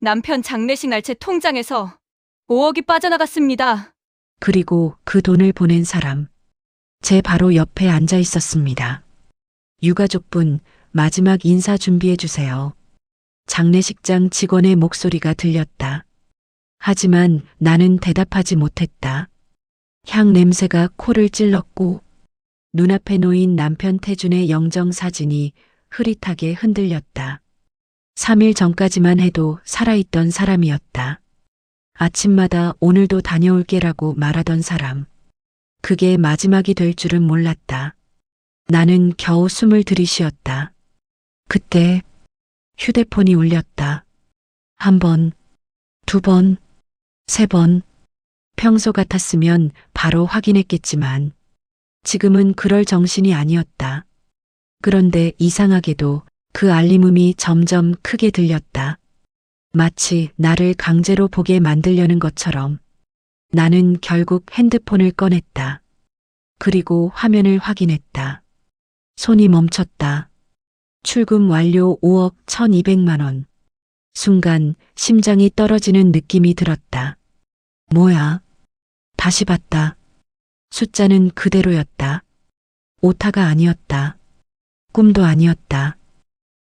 남편 장례식 날짜 통장에서 5억이 빠져나갔습니다. 그리고 그 돈을 보낸 사람. 제 바로 옆에 앉아 있었습니다. 유가족분, 마지막 인사 준비해 주세요. 장례식장 직원의 목소리가 들렸다. 하지만 나는 대답하지 못했다. 향 냄새가 코를 찔렀고 눈앞에 놓인 남편 태준의 영정 사진이 흐릿하게 흔들렸다. 3일 전까지만 해도 살아있던 사람이었다. 아침마다 오늘도 다녀올게라고 말하던 사람. 그게 마지막이 될 줄은 몰랐다. 나는 겨우 숨을 들이쉬었다. 그때 휴대폰이 울렸다. 1번, 2번, 3번. 평소 같았으면 바로 확인했겠지만 지금은 그럴 정신이 아니었다. 그런데 이상하게도 그 알림음이 점점 크게 들렸다. 마치 나를 강제로 보게 만들려는 것처럼. 나는 결국 핸드폰을 꺼냈다. 그리고 화면을 확인했다. 손이 멈췄다. 출금 완료 5억 1200만 원. 순간 심장이 떨어지는 느낌이 들었다. 뭐야? 다시 봤다. 숫자는 그대로였다. 오타가 아니었다. 꿈도 아니었다.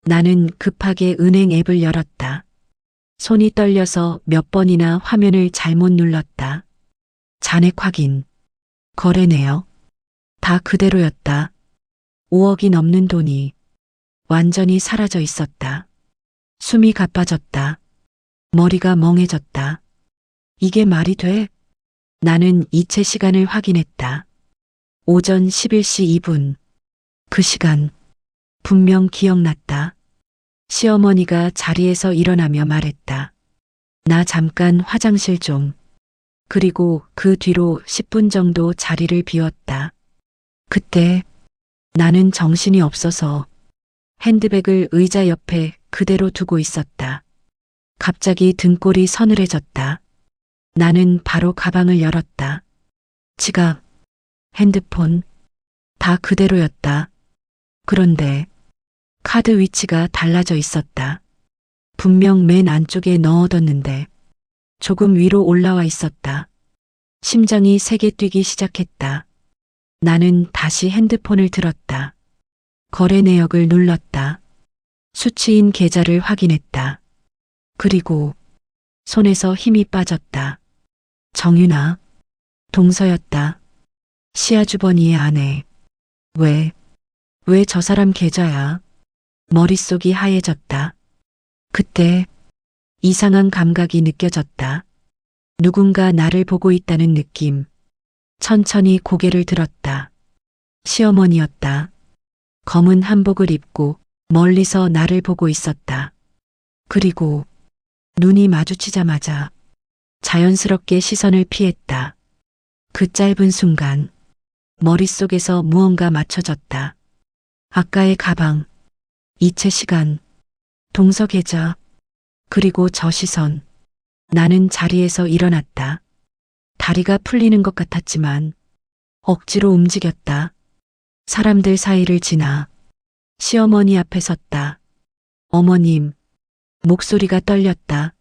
나는 급하게 은행 앱을 열었다. 손이 떨려서 몇 번이나 화면을 잘못 눌렀다. 잔액 확인. 거래 내역. 다 그대로였다. 5억이 넘는 돈이 완전히 사라져 있었다. 숨이 가빠졌다. 머리가 멍해졌다. 이게 말이 돼? 나는 이체 시간을 확인했다. 오전 11시 2분. 그 시간 분명 기억났다. 시어머니가 자리에서 일어나며 말했다. 나 잠깐 화장실 좀. 그리고 그 뒤로 10분 정도 자리를 비웠다. 그때 나는 정신이 없어서 핸드백을 의자 옆에 그대로 두고 있었다. 갑자기 등골이 서늘해졌다. 나는 바로 가방을 열었다. 지갑, 핸드폰, 다 그대로였다. 그런데 카드 위치가 달라져 있었다. 분명 맨 안쪽에 넣어뒀는데 조금 위로 올라와 있었다. 심장이 세게 뛰기 시작했다. 나는 다시 핸드폰을 들었다. 거래 내역을 눌렀다. 수취인 계좌를 확인했다. 그리고 손에서 힘이 빠졌다. 정윤아, 동서였다. 시아주버니의 아내. 왜 저 사람 계좌야? 머릿속이 하얘졌다. 그때 이상한 감각이 느껴졌다. 누군가 나를 보고 있다는 느낌. 천천히 고개를 들었다. 시어머니였다. 검은 한복을 입고 멀리서 나를 보고 있었다. 그리고 눈이 마주치자마자 자연스럽게 시선을 피했다. 그 짧은 순간 머릿속에서 무언가 맞춰졌다. 아까의 가방, 이체 시간, 동서 계좌, 그리고 저 시선. 나는 자리에서 일어났다. 다리가 풀리는 것 같았지만 억지로 움직였다. 사람들 사이를 지나 시어머니 앞에 섰다. 어머님, 목소리가 떨렸다.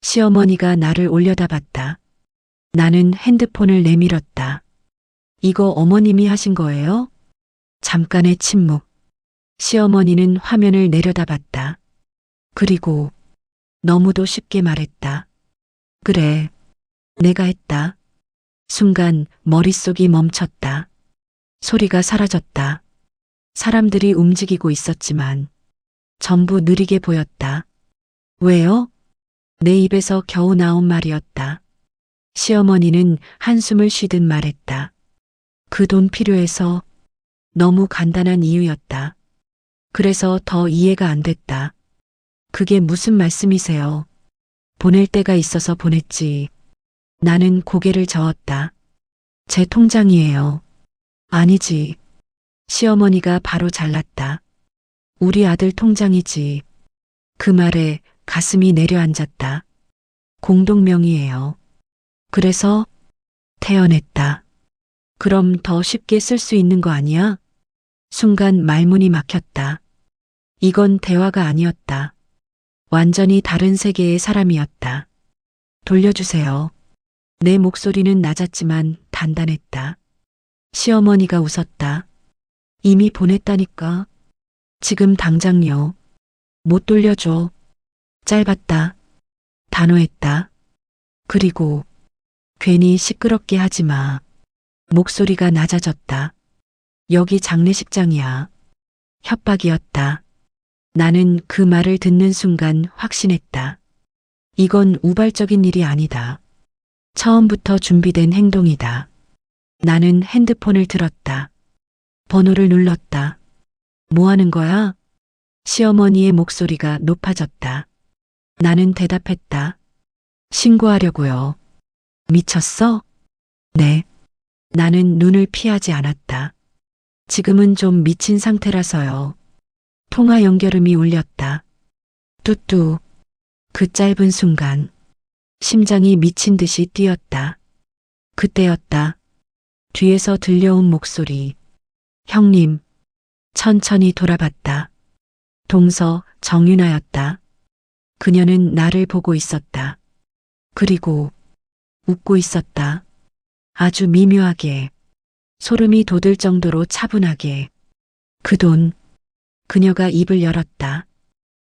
시어머니가 나를 올려다봤다. 나는 핸드폰을 내밀었다. 이거 어머님이 하신 거예요? 잠깐의 침묵. 시어머니는 화면을 내려다봤다. 그리고 너무도 쉽게 말했다. 그래, 내가 했다. 순간 머릿속이 멈췄다. 소리가 사라졌다. 사람들이 움직이고 있었지만 전부 느리게 보였다. 왜요? 내 입에서 겨우 나온 말이었다. 시어머니는 한숨을 쉬듯 말했다. 그 돈 필요해서. 너무 간단한 이유였다. 그래서 더 이해가 안 됐다. 그게 무슨 말씀이세요? 보낼 때가 있어서 보냈지. 나는 고개를 저었다. 제 통장이에요. 아니지. 시어머니가 바로 잘랐다. 우리 아들 통장이지. 그 말에 가슴이 내려앉았다. 공동명의예요. 그래서 태어냈다. 그럼 더 쉽게 쓸 수 있는 거 아니야? 순간 말문이 막혔다. 이건 대화가 아니었다. 완전히 다른 세계의 사람이었다. 돌려주세요. 내 목소리는 낮았지만 단단했다. 시어머니가 웃었다. 이미 보냈다니까. 지금 당장요. 못 돌려줘. 짧았다. 단호했다. 그리고 괜히 시끄럽게 하지 마. 목소리가 낮아졌다. 여기 장례식장이야. 협박이었다. 나는 그 말을 듣는 순간 확신했다. 이건 우발적인 일이 아니다. 처음부터 준비된 행동이다. 나는 핸드폰을 들었다. 번호를 눌렀다. 뭐 하는 거야? 시어머니의 목소리가 높아졌다. 나는 대답했다. 신고하려고요. 미쳤어? 네. 나는 눈을 피하지 않았다. 지금은 좀 미친 상태라서요. 통화 연결음이 울렸다. 뚜뚜. 그 짧은 순간 심장이 미친 듯이 뛰었다. 그때였다. 뒤에서 들려온 목소리. 형님. 천천히 돌아봤다. 동서 정윤아였다. 그녀는 나를 보고 있었다. 그리고 웃고 있었다. 아주 미묘하게. 소름이 돋을 정도로 차분하게. 그 돈. 그녀가 입을 열었다.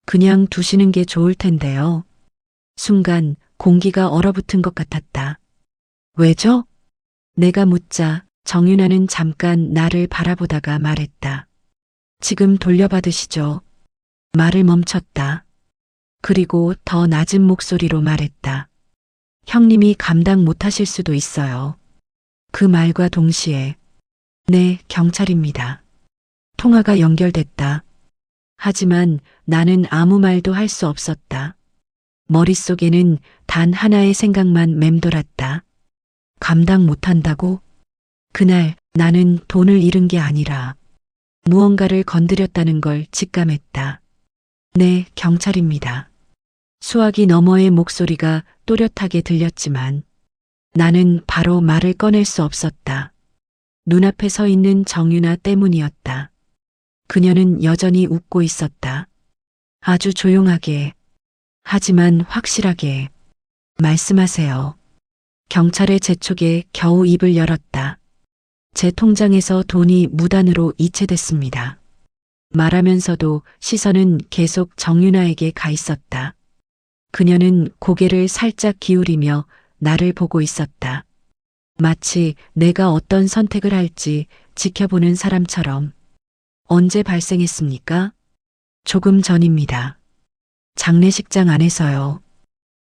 그냥 두시는 게 좋을 텐데요. 순간 공기가 얼어붙은 것 같았다. 왜죠? 내가 묻자 정윤아는 잠깐 나를 바라보다가 말했다. 지금 돌려받으시죠. 말을 멈췄다. 그리고 더 낮은 목소리로 말했다. 형님이 감당 못하실 수도 있어요. 그 말과 동시에 네, 경찰입니다. 통화가 연결됐다. 하지만 나는 아무 말도 할 수 없었다. 머릿속에는 단 하나의 생각만 맴돌았다. 감당 못한다고? 그날 나는 돈을 잃은 게 아니라 무언가를 건드렸다는 걸 직감했다. 네, 경찰입니다. 수화기 너머의 목소리가 또렷하게 들렸지만 나는 바로 말을 꺼낼 수 없었다. 눈앞에 서 있는 정윤아 때문이었다. 그녀는 여전히 웃고 있었다. 아주 조용하게, 하지만 확실하게. 말씀하세요. 경찰의 재촉에 겨우 입을 열었다. 제 통장에서 돈이 무단으로 이체됐습니다. 말하면서도 시선은 계속 정윤아에게 가 있었다. 그녀는 고개를 살짝 기울이며 나를 보고 있었다. 마치 내가 어떤 선택을 할지 지켜보는 사람처럼. 언제 발생했습니까? 조금 전입니다. 장례식장 안에서요.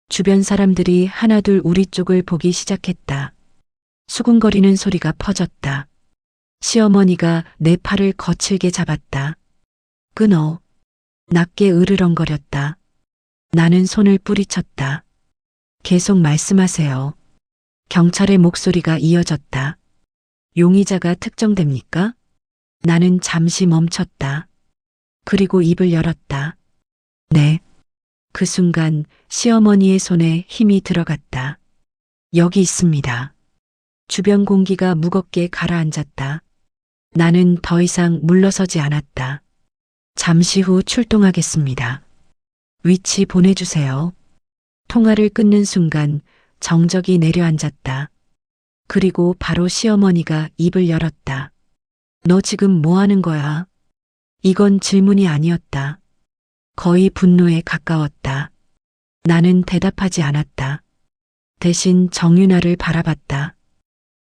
주변 사람들이 하나둘 우리 쪽을 보기 시작했다. 수군거리는 소리가 퍼졌다. 시어머니가 내 팔을 거칠게 잡았다. 끊어. 낮게 으르렁거렸다. 나는 손을 뿌리쳤다. 계속 말씀하세요. 경찰의 목소리가 이어졌다. 용의자가 특정됩니까? 나는 잠시 멈췄다. 그리고 입을 열었다. 네. 그 순간 시어머니의 손에 힘이 들어갔다. 여기 있습니다. 주변 공기가 무겁게 가라앉았다. 나는 더 이상 물러서지 않았다. 잠시 후 출동하겠습니다. 위치 보내주세요. 통화를 끊는 순간 정적이 내려앉았다. 그리고 바로 시어머니가 입을 열었다. 너 지금 뭐 하는 거야? 이건 질문이 아니었다. 거의 분노에 가까웠다. 나는 대답하지 않았다. 대신 정윤아를 바라봤다.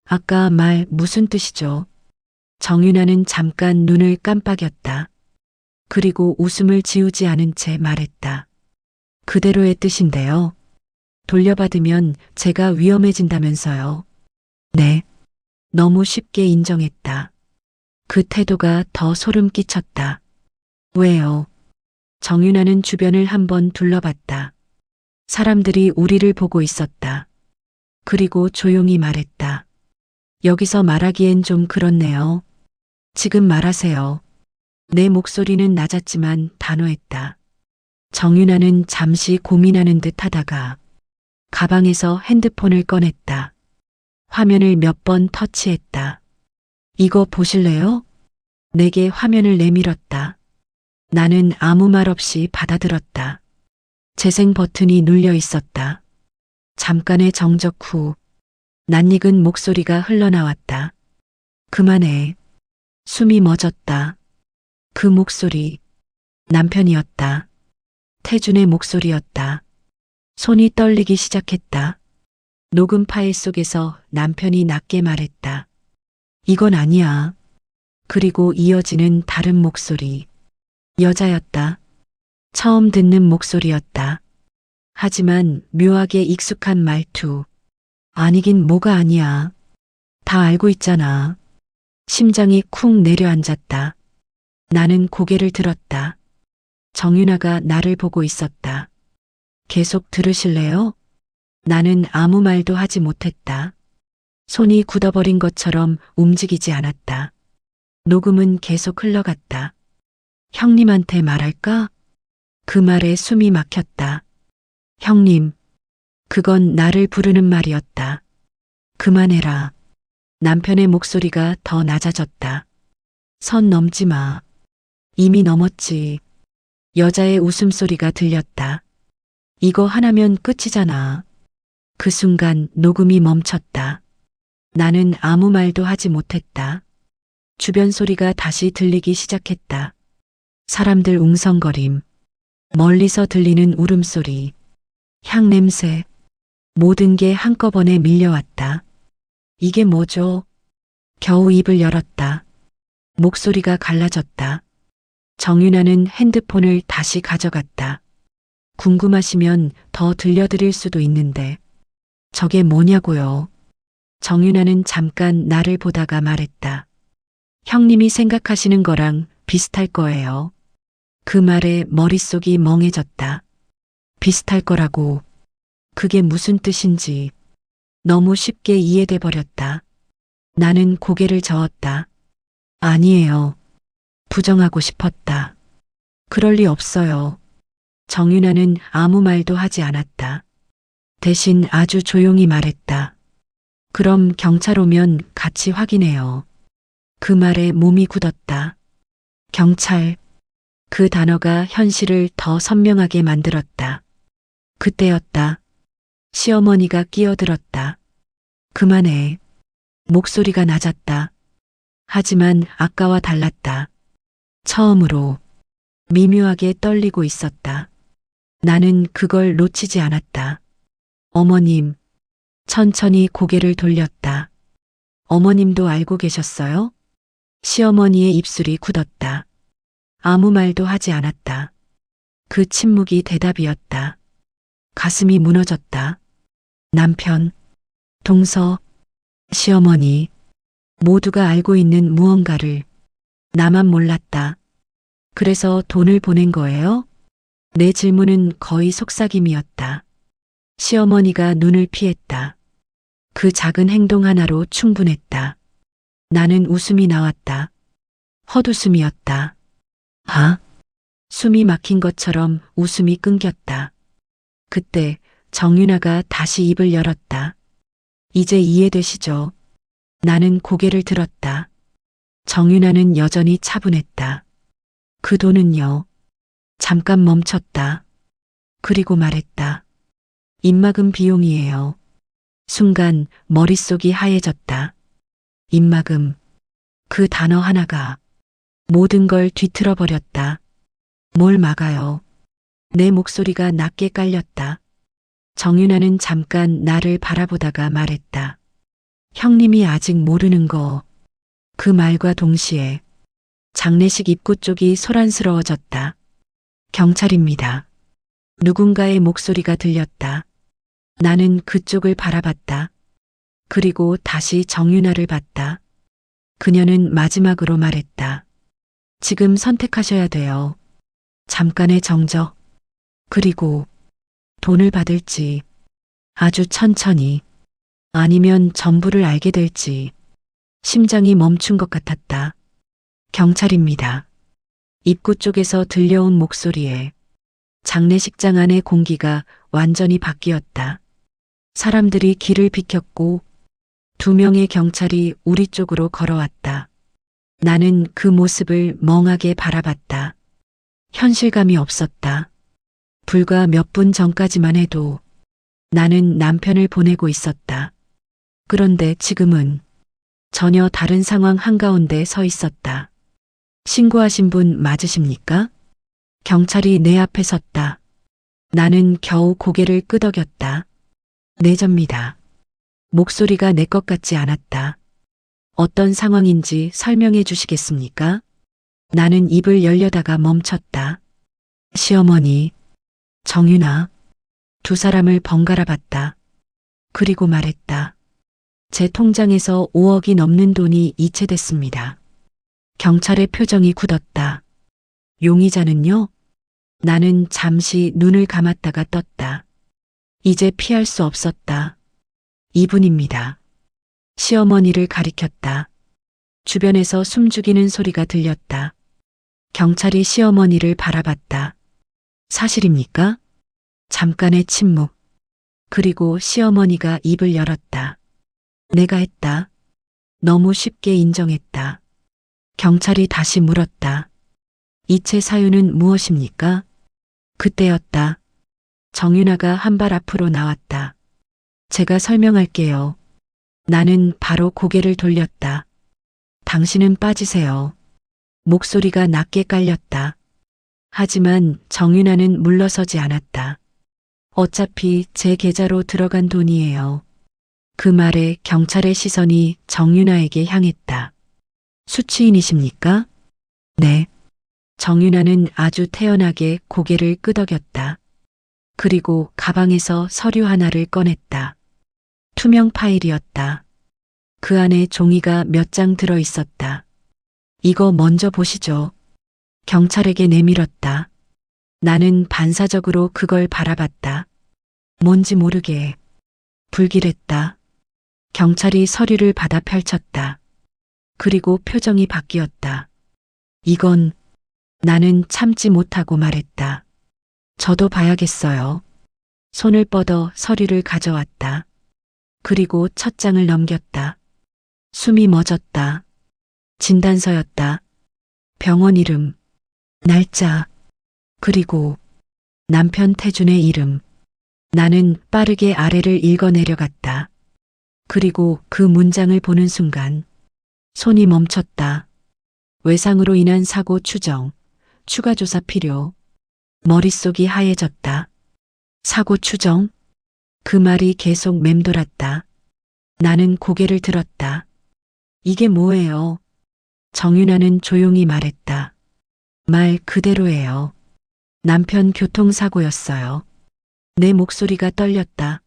아까 말 무슨 뜻이죠? 정윤아는 잠깐 눈을 깜빡였다. 그리고 웃음을 지우지 않은 채 말했다. 그대로의 뜻인데요. 돌려받으면 제가 위험해진다면서요. 네. 너무 쉽게 인정했다. 그 태도가 더 소름 끼쳤다. 왜요? 정윤아는 주변을 한번 둘러봤다. 사람들이 우리를 보고 있었다. 그리고 조용히 말했다. 여기서 말하기엔 좀 그렇네요. 지금 말하세요. 내 목소리는 낮았지만 단호했다. 정윤아는 잠시 고민하는 듯 하다가 가방에서 핸드폰을 꺼냈다. 화면을 몇 번 터치했다. 이거 보실래요? 내게 화면을 내밀었다. 나는 아무 말 없이 받아들었다. 재생 버튼이 눌려 있었다. 잠깐의 정적 후 낯익은 목소리가 흘러나왔다. 그만해. 숨이 멎었다. 그 목소리 남편이었다. 태준의 목소리였다. 손이 떨리기 시작했다. 녹음 파일 속에서 남편이 낮게 말했다. 이건 아니야. 그리고 이어지는 다른 목소리. 여자였다. 처음 듣는 목소리였다. 하지만 묘하게 익숙한 말투. 아니긴 뭐가 아니야. 다 알고 있잖아. 심장이 쿵 내려앉았다. 나는 고개를 들었다. 정윤아가 나를 보고 있었다. 계속 들으실래요? 나는 아무 말도 하지 못했다. 손이 굳어버린 것처럼 움직이지 않았다. 녹음은 계속 흘러갔다. 형님한테 말할까? 그 말에 숨이 막혔다. 형님, 그건 나를 부르는 말이었다. 그만해라. 남편의 목소리가 더 낮아졌다. 선 넘지 마. 이미 넘었지. 여자의 웃음소리가 들렸다. 이거 하나면 끝이잖아. 그 순간 녹음이 멈췄다. 나는 아무 말도 하지 못했다. 주변 소리가 다시 들리기 시작했다. 사람들 웅성거림, 멀리서 들리는 울음소리, 향냄새, 모든 게 한꺼번에 밀려왔다. 이게 뭐죠? 겨우 입을 열었다. 목소리가 갈라졌다. 정윤아는 핸드폰을 다시 가져갔다. 궁금하시면 더 들려드릴 수도 있는데. 저게 뭐냐고요? 정윤아는 잠깐 나를 보다가 말했다. 형님이 생각하시는 거랑 비슷할 거예요. 그 말에 머릿속이 멍해졌다. 비슷할 거라고. 그게 무슨 뜻인지 너무 쉽게 이해돼 버렸다. 나는 고개를 저었다. 아니에요. 부정하고 싶었다. 그럴 리 없어요. 정윤아는 아무 말도 하지 않았다. 대신 아주 조용히 말했다. 그럼 경찰 오면 같이 확인해요. 그 말에 몸이 굳었다. 경찰. 그 단어가 현실을 더 선명하게 만들었다. 그때였다. 시어머니가 끼어들었다. 그만해. 목소리가 낮았다. 하지만 아까와 달랐다. 처음으로 미묘하게 떨리고 있었다. 나는 그걸 놓치지 않았다. 어머님. 천천히 고개를 돌렸다. 어머님도 알고 계셨어요? 시어머니의 입술이 굳었다. 아무 말도 하지 않았다. 그 침묵이 대답이었다. 가슴이 무너졌다. 남편, 동서, 시어머니, 모두가 알고 있는 무언가를 나만 몰랐다. 그래서 돈을 보낸 거예요? 내 질문은 거의 속삭임이었다. 시어머니가 눈을 피했다. 그 작은 행동 하나로 충분했다. 나는 웃음이 나왔다. 헛웃음이었다. 아? 숨이 막힌 것처럼 웃음이 끊겼다. 그때 정윤아가 다시 입을 열었다. 이제 이해되시죠? 나는 고개를 들었다. 정윤아는 여전히 차분했다. 그 돈은요? 잠깐 멈췄다. 그리고 말했다. 입막음 비용이에요. 순간 머릿속이 하얘졌다. 입막음. 그 단어 하나가 모든 걸 뒤틀어 버렸다. 뭘 막아요? 내 목소리가 낮게 깔렸다. 정윤아는 잠깐 나를 바라보다가 말했다. 형님이 아직 모르는 거. 그 말과 동시에 장례식 입구 쪽이 소란스러워졌다. 경찰입니다. 누군가의 목소리가 들렸다. 나는 그쪽을 바라봤다. 그리고 다시 정윤아를 봤다. 그녀는 마지막으로 말했다. 지금 선택하셔야 돼요. 잠깐의 정적. 그리고 돈을 받을지 아주 천천히 아니면 전부를 알게 될지. 심장이 멈춘 것 같았다. 경찰입니다. 입구 쪽에서 들려온 목소리에 장례식장 안의 공기가 완전히 바뀌었다. 사람들이 길을 비켰고 2명의 경찰이 우리 쪽으로 걸어왔다. 나는 그 모습을 멍하게 바라봤다. 현실감이 없었다. 불과 몇 분 전까지만 해도 나는 남편을 보내고 있었다. 그런데 지금은 전혀 다른 상황 한가운데 서 있었다. 신고하신 분 맞으십니까? 경찰이 내 앞에 섰다. 나는 겨우 고개를 끄덕였다. 네, 접니다. 목소리가 내 것 같지 않았다. 어떤 상황인지 설명해 주시겠습니까? 나는 입을 열려다가 멈췄다. 시어머니, 정윤아, 두 사람을 번갈아 봤다. 그리고 말했다. 제 통장에서 5억이 넘는 돈이 이체됐습니다. 경찰의 표정이 굳었다. 용의자는요? 나는 잠시 눈을 감았다가 떴다. 이제 피할 수 없었다. 이분입니다. 시어머니를 가리켰다. 주변에서 숨죽이는 소리가 들렸다. 경찰이 시어머니를 바라봤다. 사실입니까? 잠깐의 침묵. 그리고 시어머니가 입을 열었다. 내가 했다. 너무 쉽게 인정했다. 경찰이 다시 물었다. 이체 사유는 무엇입니까? 그때였다. 정윤아가 한 발 앞으로 나왔다. 제가 설명할게요. 나는 바로 고개를 돌렸다. 당신은 빠지세요. 목소리가 낮게 깔렸다. 하지만 정윤아는 물러서지 않았다. 어차피 제 계좌로 들어간 돈이에요. 그 말에 경찰의 시선이 정윤아에게 향했다. 수취인이십니까? 네. 정윤아는 아주 태연하게 고개를 끄덕였다. 그리고 가방에서 서류 하나를 꺼냈다. 투명 파일이었다. 그 안에 종이가 몇 장 들어 있었다. 이거 먼저 보시죠. 경찰에게 내밀었다. 나는 반사적으로 그걸 바라봤다. 뭔지 모르게 불길했다. 경찰이 서류를 받아 펼쳤다. 그리고 표정이 바뀌었다. 이건 나는 참지 못하고 말했다. 저도 봐야겠어요. 손을 뻗어 서류를 가져왔다. 그리고 첫 장을 넘겼다. 숨이 멎었다. 진단서였다. 병원 이름, 날짜, 그리고 남편 태준의 이름. 나는 빠르게 아래를 읽어 내려갔다. 그리고 그 문장을 보는 순간 손이 멈췄다. 외상으로 인한 사고 추정, 추가 조사 필요. 머릿속이 하얘졌다. 사고 추정? 그 말이 계속 맴돌았다. 나는 고개를 들었다. 이게 뭐예요? 정윤아는 조용히 말했다. 말 그대로예요. 남편 교통사고였어요. 내 목소리가 떨렸다.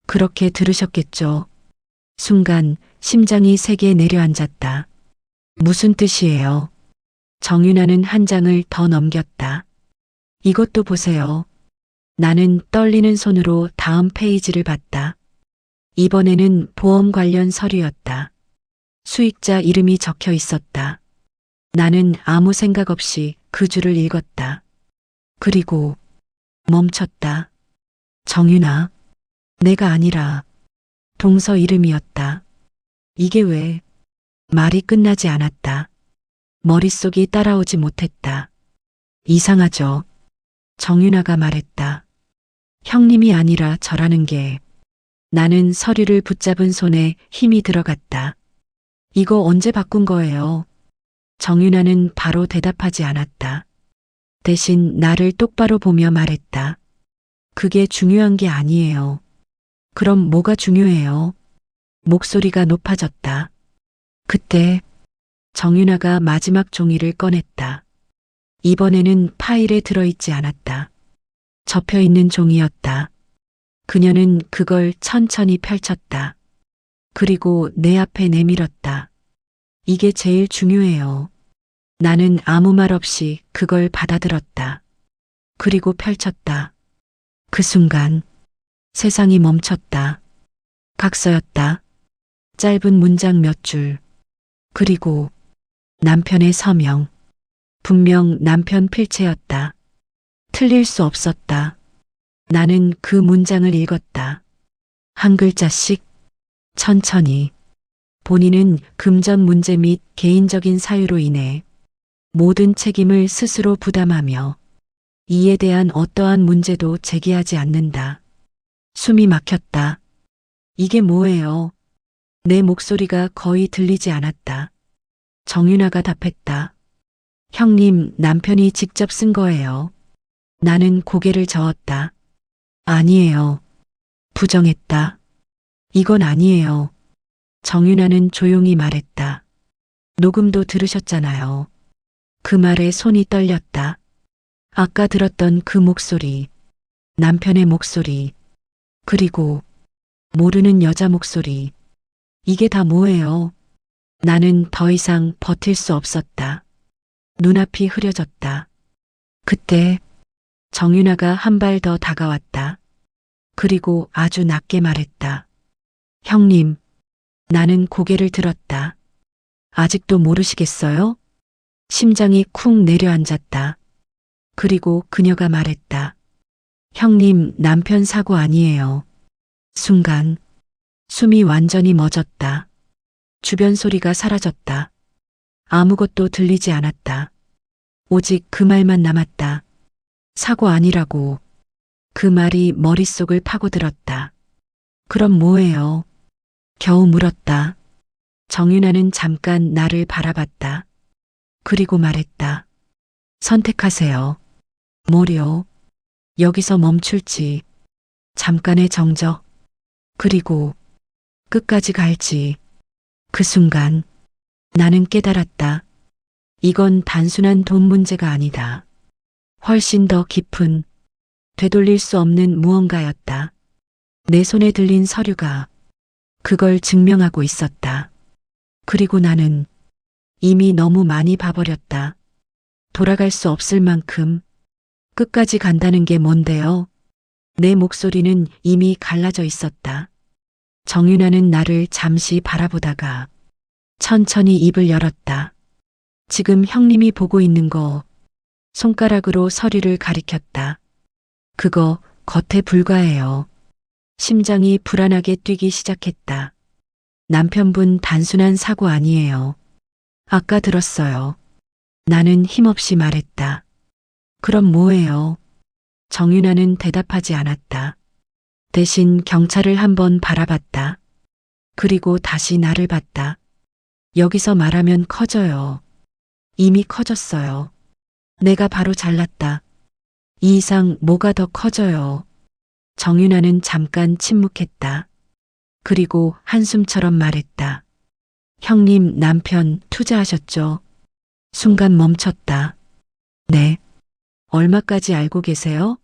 그렇게 들으셨겠죠. 순간 심장이 세게 내려앉았다. 무슨 뜻이에요? 정윤아는 한 장을 더 넘겼다. 이것도 보세요. 나는 떨리는 손으로 다음 페이지를 봤다. 이번에는 보험 관련 서류였다. 수익자 이름이 적혀 있었다. 나는 아무 생각 없이 그 줄을 읽었다. 그리고 멈췄다. 정윤아, 내가 아니라 동서 이름이었다. 이게 왜? 말이 끝나지 않았다. 머릿속이 따라오지 못했다. 이상하죠? 정윤아가 말했다. 형님이 아니라 저라는 게. 나는 서류를 붙잡은 손에 힘이 들어갔다. 이거 언제 바꾼 거예요? 정윤아는 바로 대답하지 않았다. 대신 나를 똑바로 보며 말했다. 그게 중요한 게 아니에요. 그럼 뭐가 중요해요? 목소리가 높아졌다. 그때 정윤아가 마지막 종이를 꺼냈다. 이번에는 파일에 들어있지 않았다. 접혀있는 종이였다. 그녀는 그걸 천천히 펼쳤다. 그리고 내 앞에 내밀었다. 이게 제일 중요해요. 나는 아무 말 없이 그걸 받아들었다. 그리고 펼쳤다. 그 순간 세상이 멈췄다. 각서였다. 짧은 문장 몇 줄. 그리고 남편의 서명. 분명 남편 필체였다. 틀릴 수 없었다. 나는 그 문장을 읽었다. 한 글자씩 천천히. 본인은 금전 문제 및 개인적인 사유로 인해 모든 책임을 스스로 부담하며 이에 대한 어떠한 문제도 제기하지 않는다. 숨이 막혔다. 이게 뭐예요? 내 목소리가 거의 들리지 않았다. 정윤아가 답했다. 형님, 남편이 직접 쓴 거예요. 나는 고개를 저었다. 아니에요. 부정했다. 이건 아니에요. 정윤아는 조용히 말했다. 녹음도 들으셨잖아요. 그 말에 손이 떨렸다. 아까 들었던 그 목소리, 남편의 목소리, 그리고 모르는 여자 목소리. 이게 다 뭐예요? 나는 더 이상 버틸 수 없었다. 눈앞이 흐려졌다. 그때 정윤아가 한 발 더 다가왔다. 그리고 아주 낮게 말했다. 형님, 나는 고개를 들었다. 아직도 모르시겠어요? 심장이 쿵 내려앉았다. 그리고 그녀가 말했다. 형님, 남편 사고 아니에요. 순간 숨이 완전히 멎었다. 주변 소리가 사라졌다. 아무것도 들리지 않았다. 오직 그 말만 남았다. 사고 아니라고. 그 말이 머릿속을 파고들었다. 그럼 뭐예요? 겨우 물었다. 정윤아는 잠깐 나를 바라봤다. 그리고 말했다. 선택하세요. 뭐요? 여기서 멈출지. 잠깐의 정적. 그리고 끝까지 갈지. 그 순간 나는 깨달았다. 이건 단순한 돈 문제가 아니다. 훨씬 더 깊은, 되돌릴 수 없는 무언가였다. 내 손에 들린 서류가 그걸 증명하고 있었다. 그리고 나는 이미 너무 많이 봐버렸다. 돌아갈 수 없을 만큼. 끝까지 간다는 게 뭔데요? 내 목소리는 이미 갈라져 있었다. 정윤아는 나를 잠시 바라보다가 천천히 입을 열었다. 지금 형님이 보고 있는 거. 손가락으로 서류를 가리켰다. 그거 겉에 불과해요. 심장이 불안하게 뛰기 시작했다. 남편분 단순한 사고 아니에요. 아까 들었어요. 나는 힘없이 말했다. 그럼 뭐예요? 정윤아는 대답하지 않았다. 대신 경찰을 한번 바라봤다. 그리고 다시 나를 봤다. 여기서 말하면 커져요. 이미 커졌어요. 내가 바로 잘났다. 이 이상 뭐가 더 커져요. 정윤아는 잠깐 침묵했다. 그리고 한숨처럼 말했다. 형님 남편 투자하셨죠? 순간 멈췄다. 네. 얼마까지 알고 계세요?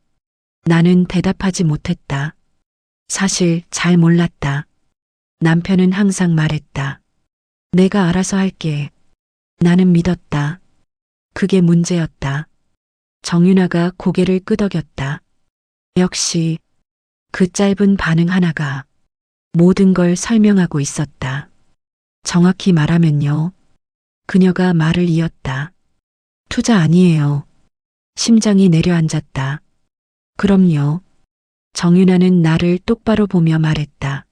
나는 대답하지 못했다. 사실 잘 몰랐다. 남편은 항상 말했다. 내가 알아서 할게. 나는 믿었다. 그게 문제였다. 정윤아가 고개를 끄덕였다. 역시 그 짧은 반응 하나가 모든 걸 설명하고 있었다. 정확히 말하면요. 그녀가 말을 이었다. 투자 아니에요. 심장이 내려앉았다. 그럼요. 정윤아는 나를 똑바로 보며 말했다.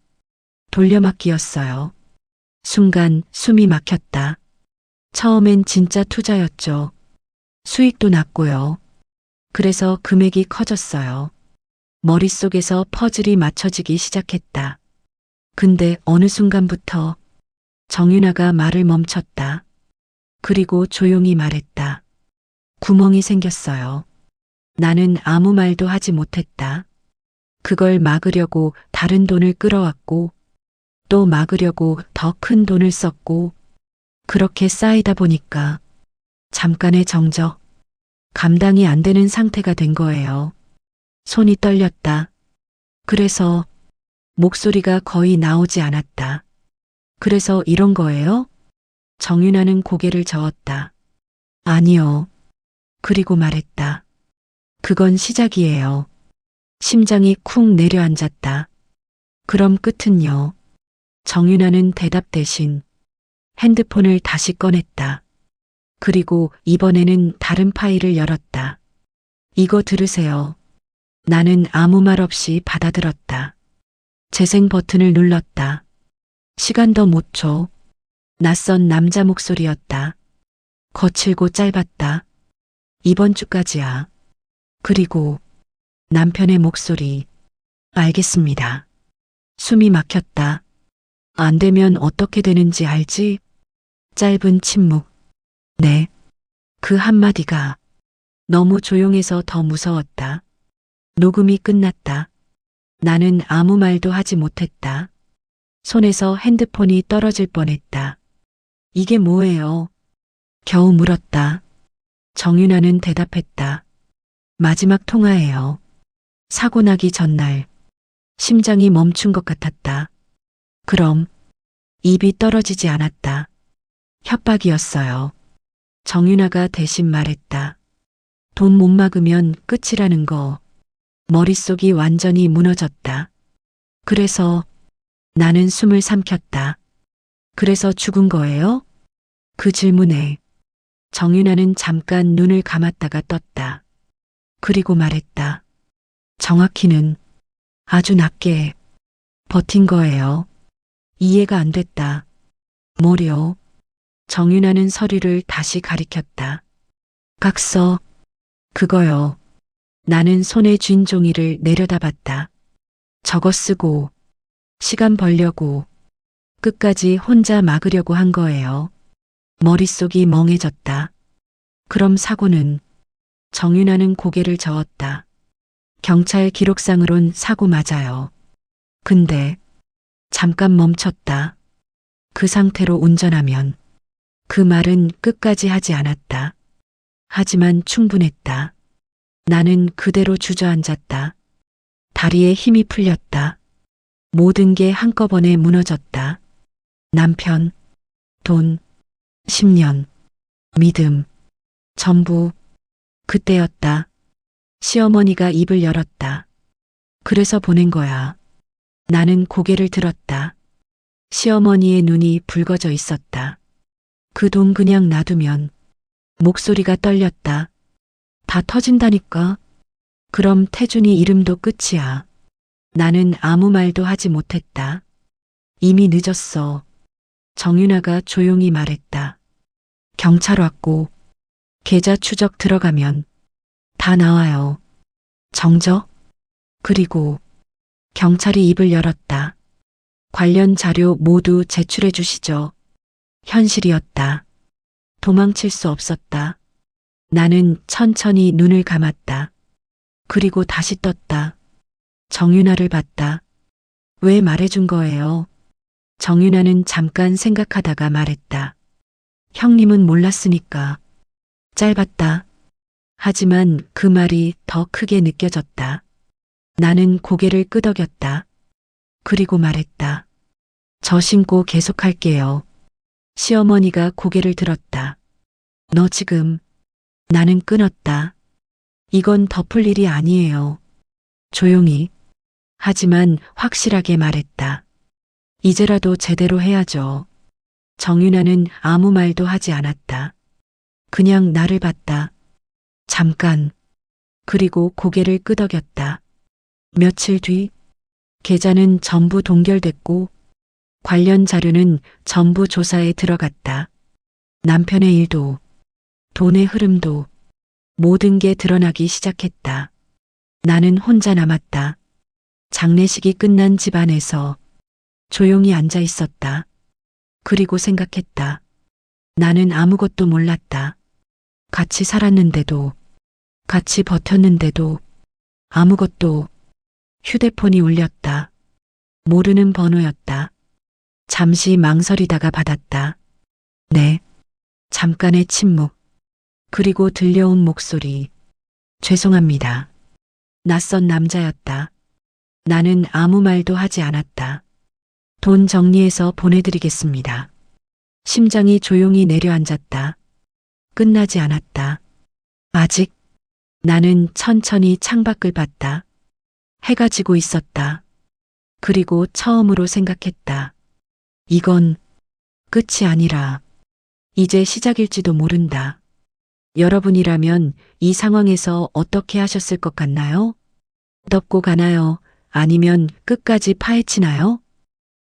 돌려막기였어요. 순간 숨이 막혔다. 처음엔 진짜 투자였죠. 수익도 났고요. 그래서 금액이 커졌어요. 머릿속에서 퍼즐이 맞춰지기 시작했다. 근데 어느 순간부터 정윤아가 말을 멈췄다. 그리고 조용히 말했다. 구멍이 생겼어요. 나는 아무 말도 하지 못했다. 그걸 막으려고 다른 돈을 끌어왔고, 또 막으려고 더 큰 돈을 썼고, 그렇게 쌓이다 보니까 잠깐의 정적, 감당이 안 되는 상태가 된 거예요. 손이 떨렸다. 그래서 목소리가 거의 나오지 않았다. 그래서 이런 거예요? 정윤아는 고개를 저었다. 아니요. 그리고 말했다. 그건 시작이에요. 심장이 쿵 내려앉았다. 그럼 끝은요? 정윤아는 대답 대신 핸드폰을 다시 꺼냈다. 그리고 이번에는 다른 파일을 열었다. 이거 들으세요. 나는 아무 말 없이 받아들었다. 재생 버튼을 눌렀다. 시간도 못 줘. 낯선 남자 목소리였다. 거칠고 짧았다. 이번 주까지야. 그리고 남편의 목소리. 알겠습니다. 숨이 막혔다. 안 되면 어떻게 되는지 알지? 짧은 침묵. 네. 그 한마디가 너무 조용해서 더 무서웠다. 녹음이 끝났다. 나는 아무 말도 하지 못했다. 손에서 핸드폰이 떨어질 뻔했다. 이게 뭐예요? 겨우 물었다. 정윤아는 대답했다. 마지막 통화예요. 사고 나기 전날 심장이 멈춘 것 같았다. 그럼 입이 떨어지지 않았다. 협박이었어요. 정윤아가 대신 말했다. 돈 못 막으면 끝이라는 거. 머릿속이 완전히 무너졌다. 그래서 나는 숨을 삼켰다. 그래서 죽은 거예요? 그 질문에 정윤아는 잠깐 눈을 감았다가 떴다. 그리고 말했다. 정확히는 아주 낮게 버틴 거예요. 이해가 안 됐다. 뭐려? 정윤아는 서류를 다시 가리켰다. 각서. 그거요. 나는 손에 쥔 종이를 내려다봤다. 저거 쓰고 시간 벌려고 끝까지 혼자 막으려고 한 거예요. 머릿속이 멍해졌다. 그럼 사고는? 정윤아는 고개를 저었다. 경찰 기록상으론 사고 맞아요. 근데 잠깐 멈췄다. 그 상태로 운전하면. 그 말은 끝까지 하지 않았다. 하지만 충분했다. 나는 그대로 주저앉았다. 다리에 힘이 풀렸다. 모든 게 한꺼번에 무너졌다. 남편, 돈, 10년, 믿음, 전부. 그때였다. 시어머니가 입을 열었다. 그래서 보낸 거야. 나는 고개를 들었다. 시어머니의 눈이 붉어져 있었다. 그 돈 그냥 놔두면. 목소리가 떨렸다. 다 터진다니까. 그럼 태준이 이름도 끝이야. 나는 아무 말도 하지 못했다. 이미 늦었어. 정윤아가 조용히 말했다. 경찰 왔고 계좌 추적 들어가면 다 나와요. 정적? 그리고 경찰이 입을 열었다. 관련 자료 모두 제출해 주시죠. 현실이었다. 도망칠 수 없었다. 나는 천천히 눈을 감았다. 그리고 다시 떴다. 정윤아를 봤다. 왜 말해준 거예요? 정윤아는 잠깐 생각하다가 말했다. 형님은 몰랐으니까. 짧았다. 하지만 그 말이 더 크게 느껴졌다. 나는 고개를 끄덕였다. 그리고 말했다. 저 신고 계속할게요. 시어머니가 고개를 들었다. 너 지금. 나는 끊었다. 이건 덮을 일이 아니에요. 조용히. 하지만 확실하게 말했다. 이제라도 제대로 해야죠. 정윤아는 아무 말도 하지 않았다. 그냥 나를 봤다. 잠깐. 그리고 고개를 끄덕였다. 며칠 뒤 계좌는 전부 동결됐고 관련 자료는 전부 조사에 들어갔다. 남편의 일도 돈의 흐름도 모든 게 드러나기 시작했다. 나는 혼자 남았다. 장례식이 끝난 집안에서 조용히 앉아 있었다. 그리고 생각했다. 나는 아무것도 몰랐다. 같이 살았는데도, 같이 버텼는데도 아무것도. 휴대폰이 울렸다. 모르는 번호였다. 잠시 망설이다가 받았다. 네. 잠깐의 침묵. 그리고 들려온 목소리. 죄송합니다. 낯선 남자였다. 나는 아무 말도 하지 않았다. 돈 정리해서 보내드리겠습니다. 심장이 조용히 내려앉았다. 끝나지 않았다. 아직. 나는 천천히 창밖을 봤다. 해가 지고 있었다. 그리고 처음으로 생각했다. 이건 끝이 아니라 이제 시작일지도 모른다. 여러분이라면 이 상황에서 어떻게 하셨을 것 같나요? 덮고 가나요? 아니면 끝까지 파헤치나요?